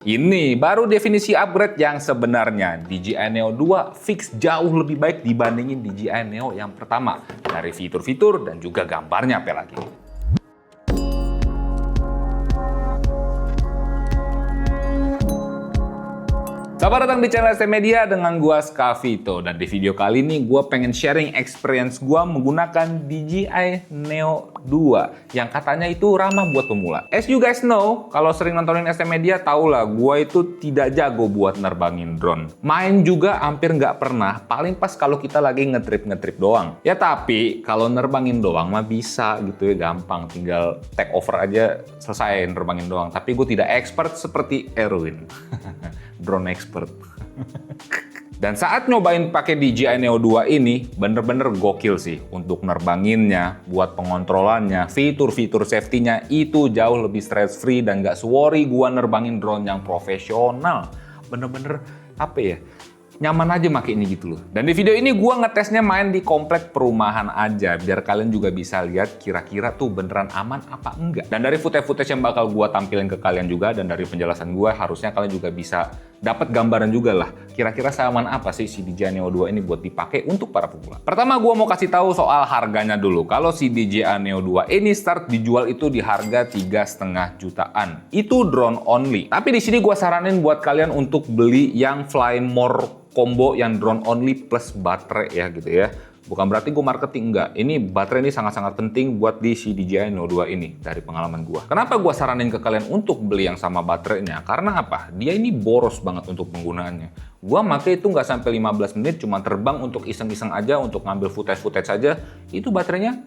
Ini baru definisi upgrade yang sebenarnya. DJI Neo 2 fix jauh lebih baik dibandingin DJI Neo yang pertama. Dari fitur-fitur dan juga gambarnya apalagi. Selamat datang di channel ST Media dengan gua Skavito. Dan di video kali ini gua pengen sharing experience gua menggunakan DJI Neo 2 yang katanya itu ramah buat pemula. As you guys know, kalau sering nontonin ST Media tau lah gua itu tidak jago buat nerbangin drone. Main juga hampir nggak pernah, paling pas kalau kita lagi ngetrip doang. Ya tapi kalau nerbangin doang mah bisa gitu ya, gampang, tinggal take over aja selesai nerbangin doang. Tapi gue tidak expert seperti Erwin. Drone expert. Dan saat nyobain pakai DJI Neo 2 ini, bener-bener gokil sih. Untuk nerbanginnya, buat pengontrolannya, fitur-fitur safety-nya itu jauh lebih stress free dan gak worry gua nerbangin drone yang profesional. Bener-bener apa ya, nyaman aja make ini gitu loh. Dan di video ini gua ngetesnya main di komplek perumahan aja, biar kalian juga bisa lihat kira-kira tuh beneran aman apa enggak. Dan dari footage-footage yang bakal gua tampilin ke kalian juga, dan dari penjelasan gua, harusnya kalian juga bisa dapat gambaran juga lah, kira-kira seaman apa sih si DJI Neo 2 ini buat dipakai untuk para pemula. Pertama gua mau kasih tahu soal harganya dulu. Kalau si DJI Neo 2 ini start dijual itu di harga 3,5 jutaan. Itu drone only. Tapi di sini gua saranin buat kalian untuk beli yang Fly More combo yang drone only plus baterai ya gitu ya. Bukan berarti gue marketing, enggak. Ini baterai ini sangat-sangat penting buat di si DJI Neo 2 ini dari pengalaman gue. Kenapa gue saranin ke kalian untuk beli yang sama baterainya? Karena apa? Dia ini boros banget untuk penggunaannya. Gue pakai itu nggak sampai 15 menit, cuma terbang untuk iseng-iseng aja, untuk ngambil footage aja. Itu baterainya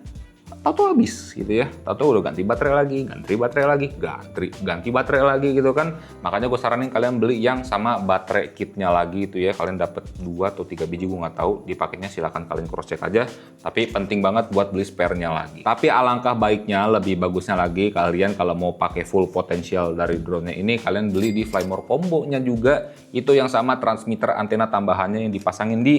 tahu habis gitu ya. Tahu udah ganti baterai lagi, ganti baterai lagi gitu kan. Makanya gue saranin kalian beli yang sama baterai kitnya lagi itu ya. Kalian dapat 2 atau 3 biji, gue nggak tahu. Di paketnya silahkan kalian cross check aja. Tapi penting banget buat beli spare-nya lagi. Tapi alangkah baiknya, lebih bagusnya lagi kalian kalau mau pakai full potensial dari drone-nya ini, kalian beli di Fly More combo-nya juga. Itu yang sama transmitter antena tambahannya yang dipasangin di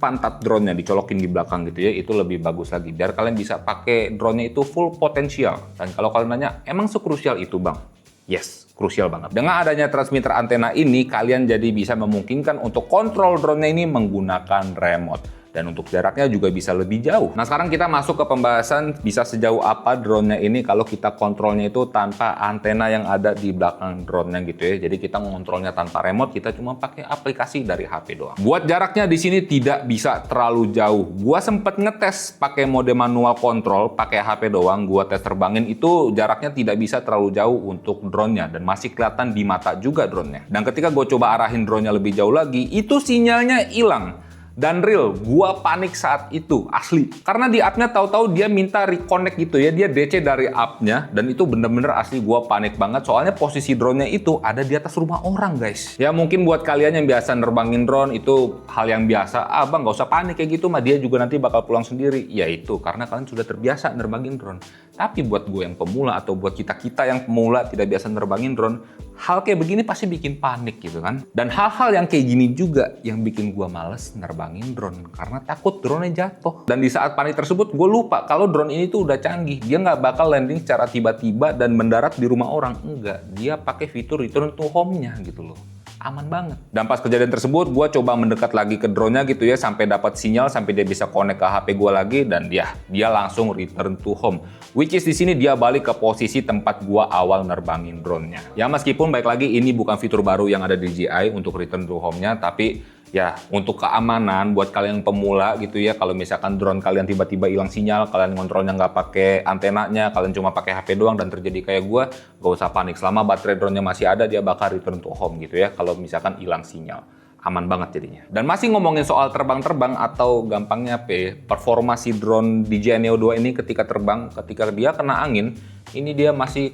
pantat drone-nya, dicolokin di belakang gitu ya, itu lebih bagus lagi biar kalian bisa pakai drone-nya itu full potensial. Dan kalau kalian nanya, emang sekrusial itu bang? Yes, krusial banget. Dengan adanya transmitter antena ini, kalian jadi bisa memungkinkan untuk kontrol drone-nya ini menggunakan remote. Dan untuk jaraknya juga bisa lebih jauh. Nah sekarang kita masuk ke pembahasan bisa sejauh apa drone-nya ini kalau kita kontrolnya itu tanpa antena yang ada di belakang drone-nya gitu ya. Jadi kita mengontrolnya tanpa remote, kita cuma pakai aplikasi dari HP doang. Buat jaraknya di sini tidak bisa terlalu jauh. Gua sempet ngetes pakai mode manual control, pakai HP doang, gua tes terbangin itu jaraknya tidak bisa terlalu jauh untuk drone-nya dan masih kelihatan di mata juga drone-nya. Dan ketika gue coba arahin drone-nya lebih jauh lagi, itu sinyalnya hilang. Dan real, gua panik saat itu, asli. Karena di app-nya tahu-tahu dia minta reconnect gitu ya, dia DC dari app-nya, dan itu bener-bener asli gua panik banget, soalnya posisi drone-nya itu ada di atas rumah orang guys. Ya mungkin buat kalian yang biasa nerbangin drone, itu hal yang biasa, bang gak usah panik kayak gitu mah, dia juga nanti bakal pulang sendiri. Ya itu, karena kalian sudah terbiasa nerbangin drone. Tapi buat gue yang pemula, atau buat kita-kita yang pemula tidak biasa nerbangin drone, hal kayak begini pasti bikin panik gitu kan. Dan hal-hal yang kayak gini juga yang bikin gua males nerbangin drone karena takut drone-nya jatuh. Dan di saat panik tersebut gue lupa kalau drone ini tuh udah canggih. Dia nggak bakal landing secara tiba-tiba dan mendarat di rumah orang. Enggak, dia pakai fitur return to home-nya gitu loh. Aman banget. Dan pas kejadian tersebut, gue coba mendekat lagi ke drone-nya gitu ya, sampai dapat sinyal, sampai dia bisa connect ke HP gue lagi, dan dia langsung return to home. Which is di sini dia balik ke posisi tempat gue awal nerbangin drone-nya. Ya meskipun baik lagi ini bukan fitur baru yang ada di DJI untuk return to home-nya, tapi ya untuk keamanan buat kalian pemula gitu ya, kalau misalkan drone kalian tiba-tiba hilang sinyal, kalian ngontrolnya nggak pakai antenanya, kalian cuma pakai HP doang dan terjadi kayak gue, gak usah panik. Selama baterai drone-nya masih ada, dia bakal return to home gitu ya, kalau misalkan hilang sinyal. Aman banget jadinya. Dan masih ngomongin soal terbang-terbang atau gampangnya performa si drone DJI Neo 2 ini ketika terbang, ketika dia kena angin, ini dia masih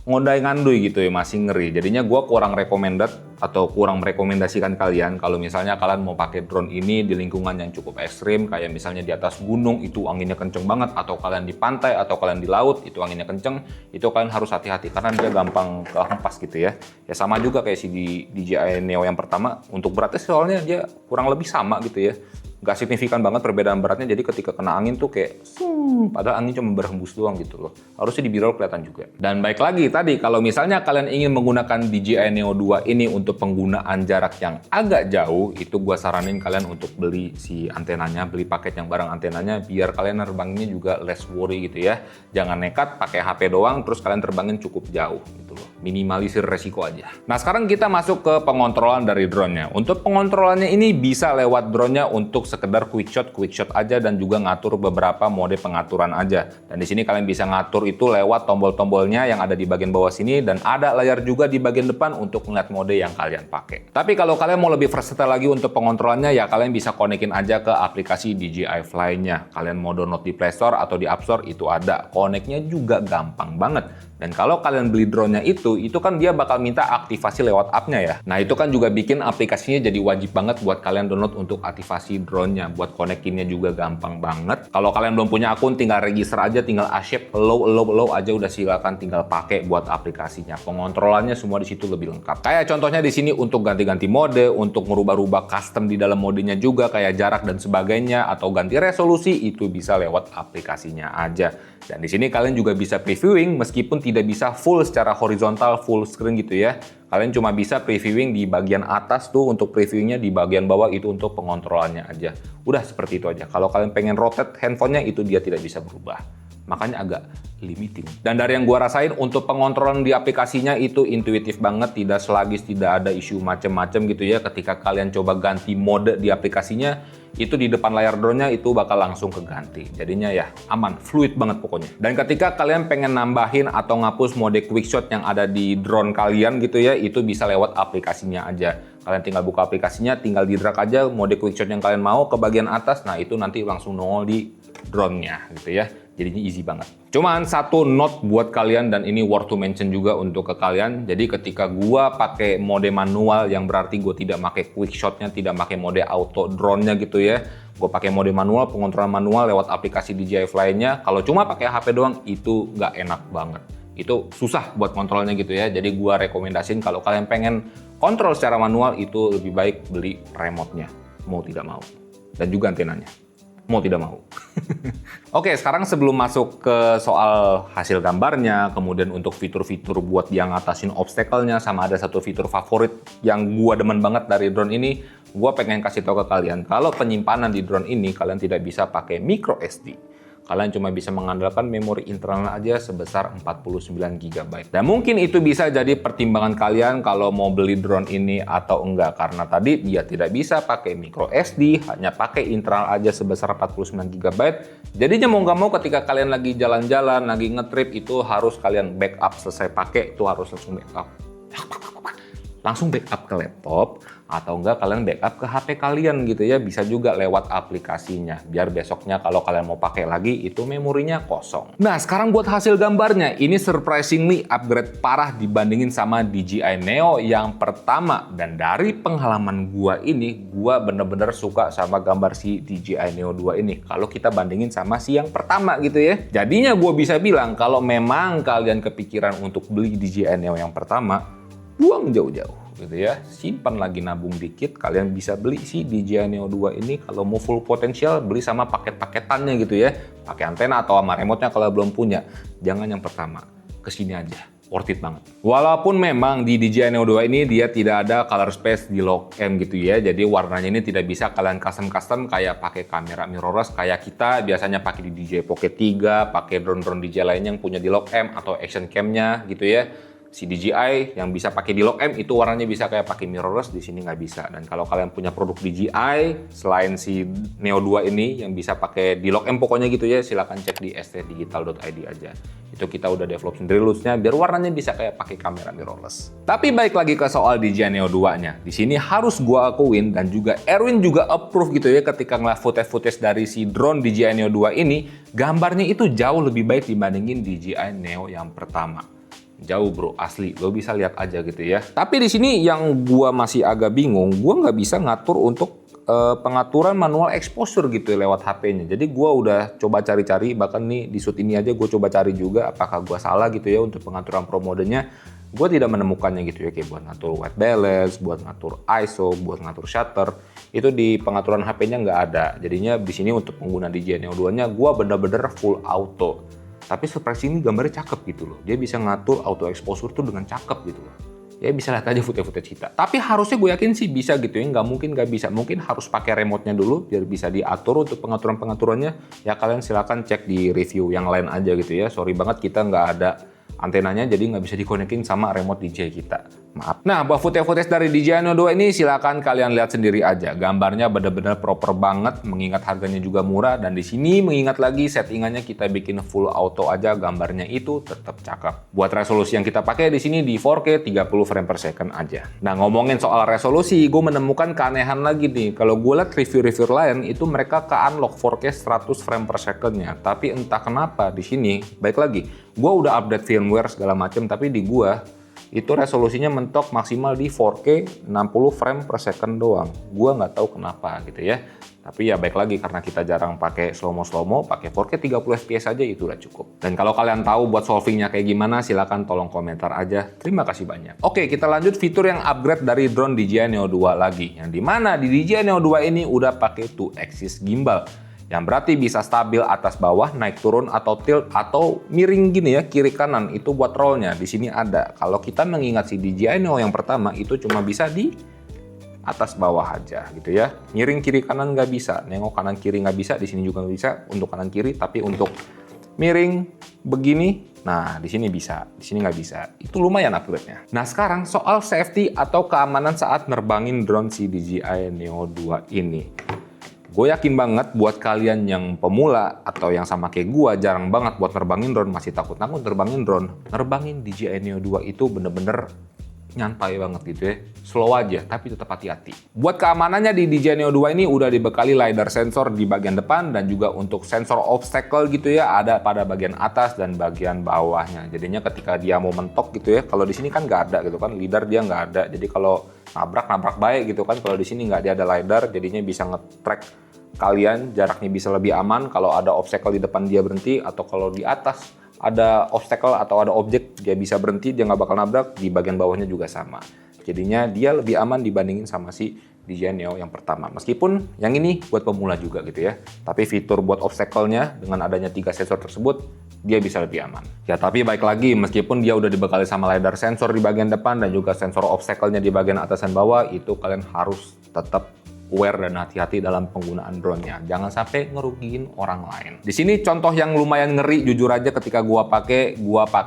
ngondai-ngandui gitu ya, masih ngeri. Jadinya gue kurang recommended atau kurang merekomendasikan kalian kalau misalnya kalian mau pakai drone ini di lingkungan yang cukup ekstrim, kayak misalnya di atas gunung itu anginnya kenceng banget, atau kalian di pantai atau kalian di laut itu anginnya kenceng, itu kalian harus hati-hati karena dia gampang kehempas gitu ya. Ya sama juga kayak si DJI Neo yang pertama, untuk beratnya soalnya dia kurang lebih sama gitu ya. nggak signifikan banget perbedaan beratnya, jadi ketika kena angin tuh kayak padahal angin cuma berhembus doang gitu loh. Harusnya di B-roll kelihatan juga. Dan baik lagi tadi, kalau misalnya kalian ingin menggunakan DJI Neo 2 ini untuk penggunaan jarak yang agak jauh, itu gua saranin kalian untuk beli si antenanya, beli paket yang bareng antenanya, biar kalian nerbangnya juga less worry gitu ya. Jangan nekat pakai HP doang terus kalian terbangin cukup jauh gitu loh. Minimalisir resiko aja. Nah, sekarang kita masuk ke pengontrolan dari drone-nya. Untuk pengontrolannya ini bisa lewat drone-nya untuk sekedar quick shot aja dan juga ngatur beberapa mode pengaturan aja. Dan di sini kalian bisa ngatur itu lewat tombol-tombolnya yang ada di bagian bawah sini dan ada layar juga di bagian depan untuk melihat mode yang kalian pakai. Tapi kalau kalian mau lebih versatile lagi untuk pengontrolannya ya kalian bisa konekin aja ke aplikasi DJI Fly-nya. Kalian mau download di Play Store atau di App Store itu ada. Koneknya juga gampang banget. Dan kalau kalian beli drone-nya itu kan dia bakal minta aktivasi lewat app-nya ya. Nah, itu kan juga bikin aplikasinya jadi wajib banget buat kalian download untuk aktivasi drone-nya. Buat konekinnya juga gampang banget. Kalau kalian belum punya akun, tinggal register aja, tinggal asyik, allow aja udah silakan tinggal pakai buat aplikasinya. Pengontrolannya semua di situ lebih lengkap. Kayak contohnya di sini untuk ganti-ganti mode, untuk merubah-rubah custom di dalam modenya juga kayak jarak dan sebagainya atau ganti resolusi itu bisa lewat aplikasinya aja. Dan di sini kalian juga bisa previewing meskipun tidak bisa full secara horizontal, full screen gitu ya. Kalian cuma bisa previewing di bagian atas tuh untuk previewingnya, di bagian bawah itu untuk pengontrolannya aja. Udah seperti itu aja. Kalau kalian pengen rotate handphonenya itu dia tidak bisa berubah. Makanya agak limiting. Dan dari yang gua rasain untuk pengontrolan di aplikasinya itu intuitif banget, tidak sluggish, tidak ada isu macem-macem gitu ya. Ketika kalian coba ganti mode di aplikasinya, itu di depan layar drone-nya itu bakal langsung keganti. Jadinya ya aman, fluid banget pokoknya. Dan ketika kalian pengen nambahin atau ngapus mode quick shot yang ada di drone kalian gitu ya, itu bisa lewat aplikasinya aja. Kalian tinggal buka aplikasinya, tinggal di drag aja mode quick shot yang kalian mau ke bagian atas. Nah, itu nanti langsung nongol di drone-nya gitu ya. Jadinya easy banget. Cuman satu note buat kalian dan ini worth to mention juga untuk ke kalian. Jadi ketika gua pakai mode manual yang berarti gua tidak pakai quick shot-nya, tidak pakai mode auto drone-nya gitu ya. Gua pakai mode manual, pengontrolan manual lewat aplikasi DJI Fly-nya. Kalau cuma pakai HP doang itu nggak enak banget. Itu susah buat kontrolnya gitu ya. Jadi gua rekomendasiin kalau kalian pengen kontrol secara manual itu lebih baik beli remote-nya. Mau tidak mau. Dan juga antenanya. Mau tidak mau. Oke, sekarang sebelum masuk ke soal hasil gambarnya, kemudian untuk fitur-fitur buat yang ngatasin obstacle-nya, sama ada satu fitur favorit yang gua demen banget dari drone ini, gua pengen kasih tahu ke kalian, kalau penyimpanan di drone ini kalian tidak bisa pakai micro SD. Kalian cuma bisa mengandalkan memori internal aja sebesar 49 GB. Dan mungkin itu bisa jadi pertimbangan kalian kalau mau beli drone ini atau enggak. Karena tadi dia tidak bisa pakai micro SD, hanya pakai internal aja sebesar 49 GB. Jadinya mau nggak mau ketika kalian lagi jalan-jalan, lagi ngetrip itu harus kalian backup selesai pakai, itu harus langsung backup. Langsung backup ke laptop atau enggak kalian backup ke HP kalian gitu ya, bisa juga lewat aplikasinya biar besoknya kalau kalian mau pakai lagi itu memorinya kosong. Nah, sekarang buat hasil gambarnya ini surprisingly upgrade parah dibandingin sama DJI Neo yang pertama, dan dari pengalaman gua ini gua bener-bener suka sama gambar si DJI Neo 2 ini kalau kita bandingin sama si yang pertama gitu ya. Jadinya gua bisa bilang kalau memang kalian kepikiran untuk beli DJI Neo yang pertama, buang jauh-jauh gitu ya, simpan lagi nabung dikit, kalian bisa beli si DJI Neo 2 ini. Kalau mau full potensial beli sama paket-paketannya gitu ya, pakai antena atau sama remote-nya kalau belum punya. Jangan yang pertama, kesini aja, worth it banget. Walaupun memang di DJI Neo 2 ini dia tidak ada color space di lock M gitu ya, jadi warnanya ini tidak bisa kalian custom kayak pakai kamera mirrorless kayak kita biasanya pakai di DJI Pocket 3, pakai drone-drone DJI lainnya yang punya di lock M atau action cam-nya gitu ya. Si DJI yang bisa pakai di lock M itu warnanya bisa kayak pakai mirrorless, di sini nggak bisa. Dan kalau kalian punya produk DJI selain si Neo 2 ini yang bisa pakai di lock M pokoknya gitu ya, silahkan cek di stdigital.id aja. Itu kita udah develop sendiri lootsnya biar warnanya bisa kayak pakai kamera mirrorless. Tapi balik lagi ke soal DJI Neo 2-nya. Di sini harus gua akuin dan juga Erwin juga approve gitu ya ketika ngeliat footage dari si drone DJI Neo 2 ini, gambarnya itu jauh lebih baik dibandingin DJI Neo yang pertama. Jauh bro, asli, lo bisa lihat aja gitu ya. Tapi di sini yang gua masih agak bingung, gua nggak bisa ngatur untuk pengaturan manual exposure gitu ya lewat HP-nya. Jadi gue udah coba cari-cari, bahkan nih di shoot ini aja gue coba cari juga apakah gue salah gitu ya untuk pengaturan pro modenya. Gue tidak menemukannya gitu ya, kayak buat ngatur white balance, buat ngatur ISO, buat ngatur shutter, itu di pengaturan HP-nya nggak ada. Jadinya di sini untuk pengguna DJI Neo 2-nya gue bener-bener full auto. Tapi surprise ini gambarnya cakep gitu loh. Dia bisa ngatur auto exposure tuh dengan cakep gitu loh. Ya bisa lihat aja footage-footage kita. Tapi harusnya gue yakin sih bisa gitu ya, nggak mungkin nggak bisa. Mungkin harus pakai remote-nya dulu biar bisa diatur untuk pengaturan-pengaturannya. Ya kalian silakan cek di review yang lain aja gitu ya. Sorry banget kita nggak ada antenanya, jadi nggak bisa dikonekin sama remote DJI kita. Maaf. Nah, buat footage dari DJI Neo 2 ini silakan kalian lihat sendiri aja. Gambarnya bener-bener proper banget, mengingat harganya juga murah, dan di sini mengingat lagi settingannya kita bikin full auto aja, gambarnya itu tetap cakep. Buat resolusi yang kita pakai di sini di 4K 30 frame per second aja. Nah, ngomongin soal resolusi, gue menemukan keanehan lagi nih. Kalau gue lihat review-review lain itu mereka ke unlock 4K 100 frame per second-nya. Tapi entah kenapa di sini, baik lagi, gue udah update firmware segala macam, tapi di gue itu resolusinya mentok maksimal di 4K 60 frame per second doang. Gua nggak tahu kenapa gitu ya. Tapi ya baik lagi karena kita jarang pakai slow-mo, pakai 4K 30 fps aja itu udah cukup. Dan kalau kalian tahu buat solvingnya kayak gimana, silahkan tolong komentar aja. Terima kasih banyak. Oke, kita lanjut fitur yang upgrade dari drone DJI Neo 2 lagi. Yang dimana di DJI Neo 2 ini udah pakai 2-axis gimbal. Yang berarti bisa stabil atas bawah, naik turun atau tilt atau miring gini ya, kiri kanan. Itu buat rollnya di sini ada. Kalau kita mengingat si DJI Neo yang pertama itu cuma bisa di atas bawah aja gitu ya. Miring kiri kanan nggak bisa, nengok kanan kiri nggak bisa, di sini juga nggak bisa untuk kanan kiri, tapi untuk miring begini, nah di sini bisa, di sini nggak bisa. Itu lumayan upgrade-nya. Nah sekarang soal safety atau keamanan saat nerbangin drone si DJI Neo 2 ini. Gue yakin banget buat kalian yang pemula atau yang sama kayak gue jarang banget buat nerbangin drone, masih takut-takut nerbangin drone. Nerbangin DJI Neo 2 itu bener-bener nyantai banget gitu ya. Slow aja, tapi tetap hati-hati. Buat keamanannya di DJI Neo 2 ini udah dibekali LiDAR sensor di bagian depan dan juga untuk sensor obstacle gitu ya, ada pada bagian atas dan bagian bawahnya. Jadinya ketika dia mau mentok gitu ya, kalau di sini kan nggak ada gitu kan, LiDAR dia nggak ada. Jadi kalau nabrak baik gitu kan, kalau di sini nggak dia ada LiDAR, jadinya bisa nge-track kalian, jaraknya bisa lebih aman kalau ada obstacle di depan dia berhenti, atau kalau di atas ada obstacle atau ada objek dia bisa berhenti, dia nggak bakal nabrak. Di bagian bawahnya juga sama, jadinya dia lebih aman dibandingin sama si DJI Neo yang pertama. Meskipun yang ini buat pemula juga gitu ya, tapi fitur buat obstacle-nya dengan adanya 3 sensor tersebut dia bisa lebih aman. Ya tapi baik lagi, meskipun dia udah dibekali sama LiDAR sensor di bagian depan dan juga sensor obstacle-nya di bagian atas dan bawah, itu kalian harus tetap aware dan hati-hati dalam penggunaan drone-nya. Jangan sampai ngerugiin orang lain. Di sini contoh yang lumayan ngeri, jujur aja ketika gua pakai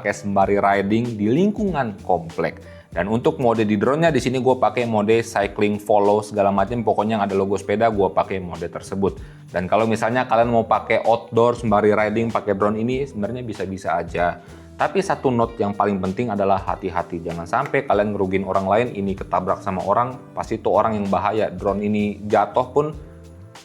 sembari riding di lingkungan komplek. Dan untuk mode di drone-nya di sini gua pakai mode cycling follow segala macam, pokoknya yang ada logo sepeda gua pakai mode tersebut. Dan kalau misalnya kalian mau pakai outdoor sembari riding pakai drone ini sebenarnya bisa-bisa aja. Tapi satu note yang paling penting adalah hati-hati. Jangan sampai kalian ngerugiin orang lain, ini ketabrak sama orang, pasti itu orang yang bahaya. Drone ini jatuh pun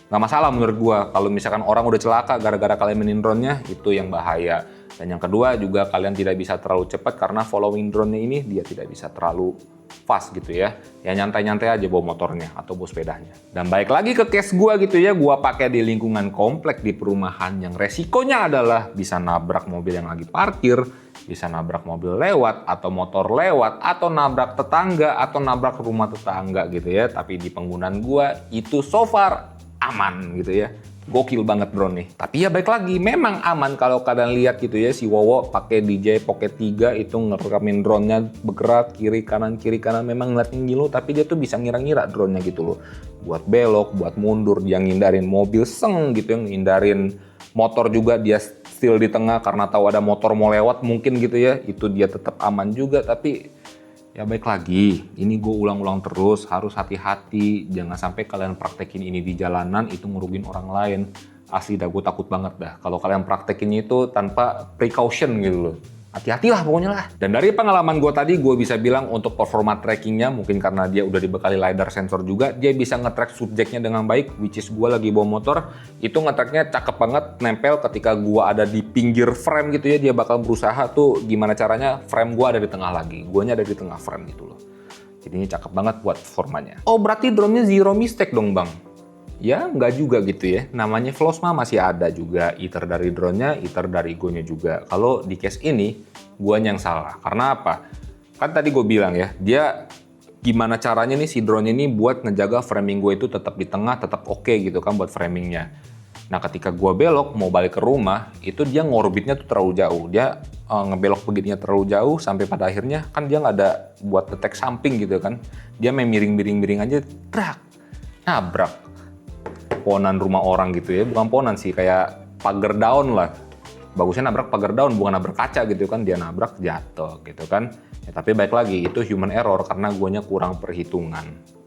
nggak masalah menurut gua. Kalau misalkan orang udah celaka gara-gara kalian mainin drone-nya, itu yang bahaya. Dan yang kedua juga kalian tidak bisa terlalu cepat karena following drone-nya ini dia tidak bisa terlalu fast gitu ya. Ya nyantai-nyantai aja bawa motornya atau bawa sepedanya. Dan balik lagi ke case gua gitu ya, gua pakai di lingkungan komplek di perumahan yang resikonya adalah bisa nabrak mobil yang lagi parkir, bisa nabrak mobil lewat atau motor lewat atau nabrak tetangga atau nabrak rumah tetangga gitu ya. Tapi di penggunaan gua itu so far aman gitu ya. Gokil banget drone nih. Tapi ya baik lagi, memang aman kalau kalian lihat gitu ya, si Wowo pakai DJI Pocket 3 itu ngerekamin drone-nya bergerak kiri kanan memang ngeliatnya ngilu, tapi dia tuh bisa ngira-ngira drone-nya gitu loh. Buat belok, buat mundur, dia ngindarin mobil seng gitu ya, ngindarin motor juga dia still di tengah karena tahu ada motor mau lewat mungkin gitu ya, itu dia tetap aman juga. Tapi ya baik lagi, ini gue ulang-ulang terus, harus hati-hati, jangan sampai kalian praktekin ini di jalanan itu ngerugiin orang lain. Asli dah, gue takut banget dah kalau kalian praktekinnya itu tanpa precaution gitu loh. Hati-hatilah pokoknya lah. Dan dari pengalaman gue tadi, gue bisa bilang untuk performa trackingnya, mungkin karena dia udah dibekali LiDAR sensor juga, dia bisa nge-track subjeknya dengan baik, which is gue lagi bawa motor, itu nge-tracknya cakep banget, nempel ketika gue ada di pinggir frame gitu ya, dia bakal berusaha tuh gimana caranya frame gue ada di tengah lagi, guanya ada di tengah frame gitu loh. Jadinya cakep banget buat performanya. Oh berarti drone-nya zero mistake dong bang? Ya nggak juga gitu ya. Namanya flaws mah masih ada juga. Either dari drone-nya, either dari gue-nya juga. Kalau di case ini, guanya yang salah. Karena apa? Kan tadi gue bilang ya, dia gimana caranya nih si drone ini buat ngejaga framing gue itu tetap di tengah, tetap oke gitu kan buat framingnya. Nah ketika gue belok mau balik ke rumah, itu dia ngorbitnya tuh terlalu jauh. Dia ngebelok begininya terlalu jauh sampai pada akhirnya kan dia nggak ada buat detek samping gitu kan. Dia main miring-miring aja, trak, nabrak pohonan rumah orang gitu ya. Bukan pohonan sih, kayak pagar daun lah. Bagusnya nabrak pagar daun, bukan nabrak kaca gitu kan. Dia nabrak, jatuh gitu kan. Ya, tapi baik lagi, itu human error karena guanya kurang perhitungan.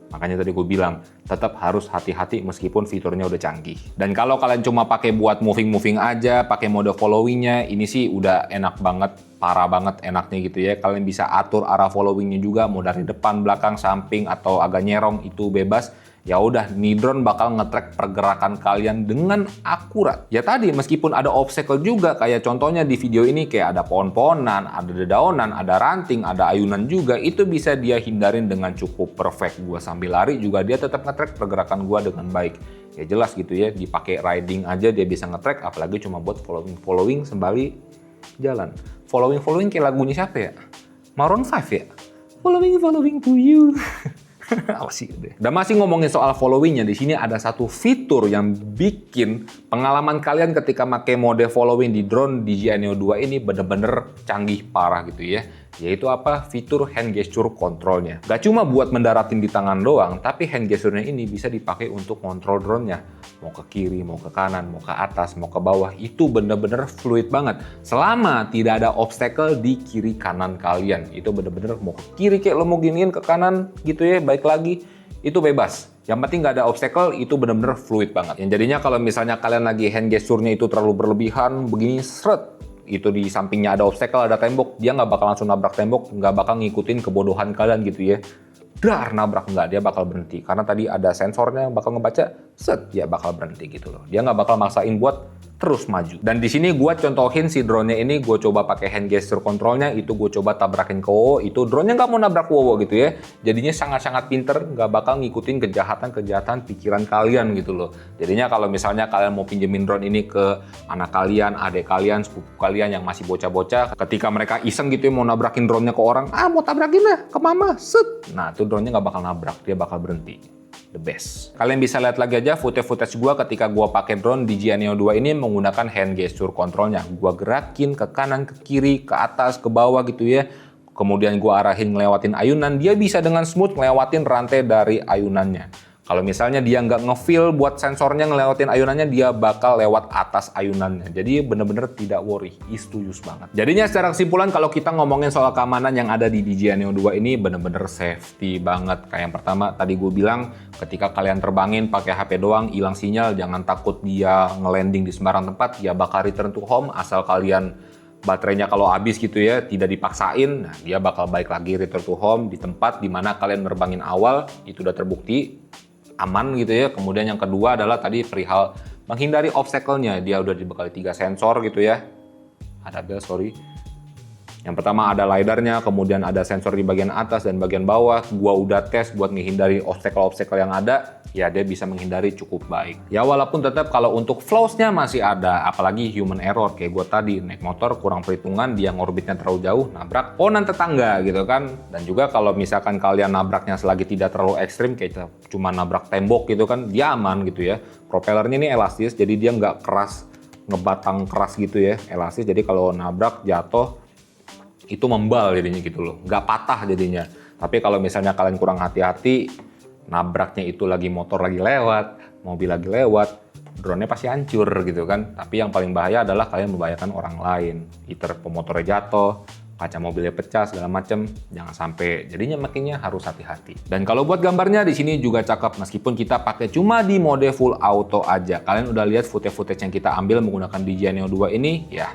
Makanya tadi gue bilang, tetap harus hati-hati meskipun fiturnya udah canggih. Dan kalau kalian cuma pakai buat moving-moving aja, pakai mode followingnya, ini sih udah enak banget, parah banget enaknya gitu ya. Kalian bisa atur arah followingnya juga, mau dari depan, belakang, samping, atau agak nyerong, itu bebas. Ya udah, nih drone bakal nge-track pergerakan kalian dengan akurat. Ya tadi, meskipun ada obstacle juga, kayak contohnya di video ini kayak ada pohon-pohonan, ada dedaunan, ada ranting, ada ayunan juga, itu bisa dia hindarin dengan cukup perfect. Gua sambil lari juga dia tetap nge-track pergerakan gua dengan baik. Ya jelas gitu ya, dipakai riding aja dia bisa nge-track, apalagi cuma buat following sembali jalan. Following kayak lagunya siapa ya? Maroon 5 ya? Following to you. Apa sih deh. Dan masih ngomongin soal followingnya, di sini ada satu fitur yang bikin pengalaman kalian ketika pakai mode following di drone DJI Neo 2 ini bener-bener canggih parah gitu ya. Yaitu apa? Fitur hand gesture controlnya. Gak cuma buat mendaratin di tangan doang, tapi hand gesture-nya ini bisa dipakai untuk kontrol drone-nya. Mau ke kiri, mau ke kanan, mau ke atas, mau ke bawah, itu bener-bener fluid banget. Selama tidak ada obstacle di kiri kanan kalian. Itu bener-bener mau ke kiri kayak lo mau giniin, ke kanan gitu ya, baik lagi, itu bebas. Yang penting nggak ada obstacle, itu bener-bener fluid banget. Yang jadinya kalau misalnya kalian lagi hand gesture-nya itu terlalu berlebihan, begini seret, itu di sampingnya ada obstacle, ada tembok, dia nggak bakal langsung nabrak tembok, nggak bakal ngikutin kebodohan kalian gitu ya. Dar, nabrak, nggak, dia bakal berhenti. Karena tadi ada sensornya yang bakal ngebaca, set, dia bakal berhenti gitu loh. Dia nggak bakal maksain buat terus maju. Dan di sini gue contohin si drone-nya ini, gue coba pakai hand gesture controlnya, itu gue coba tabrakin ke WoWo, itu drone-nya nggak mau nabrak WoWo gitu ya. Jadinya sangat-sangat pinter, nggak bakal ngikutin kejahatan-kejahatan pikiran kalian gitu loh. Jadinya kalau misalnya kalian mau pinjemin drone ini ke anak kalian, adik kalian, sepupu kalian yang masih bocah-bocah, ketika mereka iseng gitu ya mau nabrakin drone-nya ke orang, mau tabrakin lah ke mama, set. Nah itu drone-nya nggak bakal nabrak, dia bakal berhenti. The best. Kalian bisa lihat lagi aja footage gua ketika gua pakai drone DJI Neo 2 ini menggunakan hand gesture controlnya. Gua gerakin ke kanan, ke kiri, ke atas, ke bawah gitu ya. Kemudian gua arahin ngelewatin ayunan, dia bisa dengan smooth ngelewatin rantai dari ayunannya. Kalau misalnya dia nggak nge-feel buat sensornya ngelewatin ayunannya, dia bakal lewat atas ayunannya. Jadi bener-bener tidak worry, to use banget. Jadinya secara kesimpulan kalau kita ngomongin soal keamanan yang ada di DJI Neo 2 ini bener-bener safety banget. Kayak yang pertama tadi gue bilang, ketika kalian terbangin pakai HP doang, hilang sinyal, jangan takut dia nge-landing di sembarang tempat, dia bakal return to home asal kalian baterainya kalau habis gitu ya, tidak dipaksain, nah dia bakal balik lagi return to home di tempat dimana kalian nerbangin awal, itu udah terbukti aman gitu ya. Kemudian yang kedua adalah tadi perihal menghindari obstacle-nya. Dia udah dibekali 3 sensor gitu ya. Ada bel, sorry. Yang pertama ada LiDAR-nya, kemudian ada sensor di bagian atas dan bagian bawah. Gua udah tes buat menghindari obstacle-obstacle yang ada. Ya dia bisa menghindari cukup baik. Ya walaupun tetap kalau untuk flaws-nya masih ada, apalagi human error kayak gue tadi naik motor kurang perhitungan, dia ngorbitnya terlalu jauh, nabrak pohonan tetangga gitu kan. Dan juga kalau misalkan kalian nabraknya selagi tidak terlalu ekstrim kayak cuma nabrak tembok gitu kan, dia aman gitu ya. Propellernya ini elastis, jadi dia nggak keras, ngebatang keras gitu ya, elastis. Jadi kalau nabrak jatuh itu membal jadinya gitu loh, nggak patah jadinya. Tapi kalau misalnya kalian kurang hati-hati, nabraknya itu lagi motor lagi lewat, mobil lagi lewat, drone-nya pasti hancur gitu kan. Tapi yang paling bahaya adalah kalian membahayakan orang lain. Either pemotornya jatuh, kaca mobilnya pecah segala macem, jangan sampai. Jadinya makanya harus hati-hati. Dan kalau buat gambarnya di sini juga cakep meskipun kita pakai cuma di mode full auto aja. Kalian udah lihat footage yang kita ambil menggunakan DJI Neo 2 ini, ya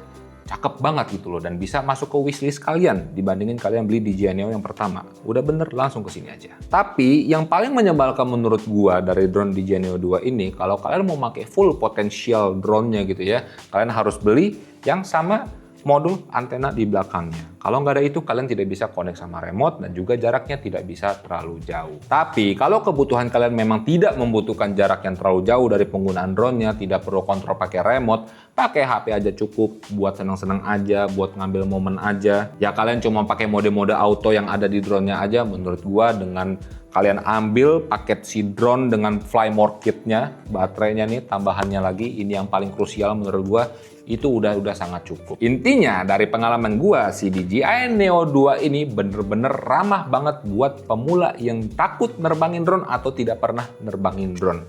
cakep banget gitu loh, dan bisa masuk ke wishlist kalian dibandingin kalian beli DJI Neo yang pertama. Udah bener, langsung ke sini aja. Tapi yang paling menyebalkan menurut gua dari drone DJI Neo 2 ini, kalau kalian mau pakai full potensial drone-nya gitu ya, kalian harus beli yang sama modul antena di belakangnya. Kalau nggak ada itu, kalian tidak bisa connect sama remote dan juga jaraknya tidak bisa terlalu jauh. Tapi kalau kebutuhan kalian memang tidak membutuhkan jarak yang terlalu jauh dari penggunaan drone-nya, tidak perlu kontrol pakai remote, pakai HP aja cukup, buat senang-senang aja, buat ngambil momen aja. Ya kalian cuma pakai mode-mode auto yang ada di drone-nya aja, menurut gua dengan kalian ambil paket si drone dengan Fly More Kit-nya, baterainya nih tambahannya lagi, ini yang paling krusial menurut gua, itu udah sangat cukup. Intinya dari pengalaman gua, si DJI Neo 2 ini bener-bener ramah banget buat pemula yang takut nerbangin drone atau tidak pernah nerbangin drone.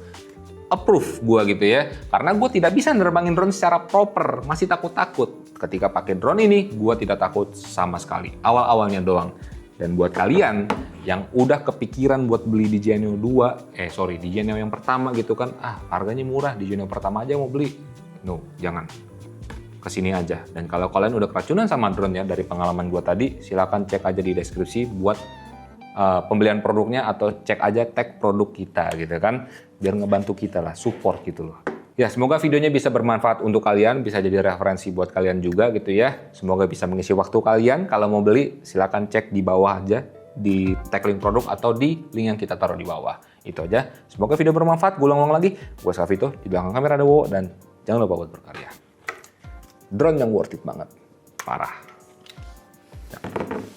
Approve gua gitu ya, karena gua tidak bisa nerbangin drone secara proper, masih takut-takut. Ketika pakai drone ini, gua tidak takut sama sekali, awal-awalnya doang. Dan buat kalian yang udah kepikiran buat beli DJI Neo 2, DJI Neo yang pertama gitu kan, harganya murah, DJI Neo pertama aja mau beli. No, jangan. Kesini aja. Dan kalau kalian udah keracunan sama drone ya, dari pengalaman gua tadi, silakan cek aja di deskripsi buat pembelian produknya atau cek aja tag produk kita gitu kan, biar ngebantu kita lah, support gitu loh. Ya, semoga videonya bisa bermanfaat untuk kalian, bisa jadi referensi buat kalian juga gitu ya. Semoga bisa mengisi waktu kalian. Kalau mau beli, silakan cek di bawah aja, di tag link produk atau di link yang kita taruh di bawah. Itu aja. Semoga video bermanfaat. Gue ulang lagi. Gue Skavito, di belakang kamera ada Wowo, dan jangan lupa buat berkarya. Drone yang worth it banget. Parah.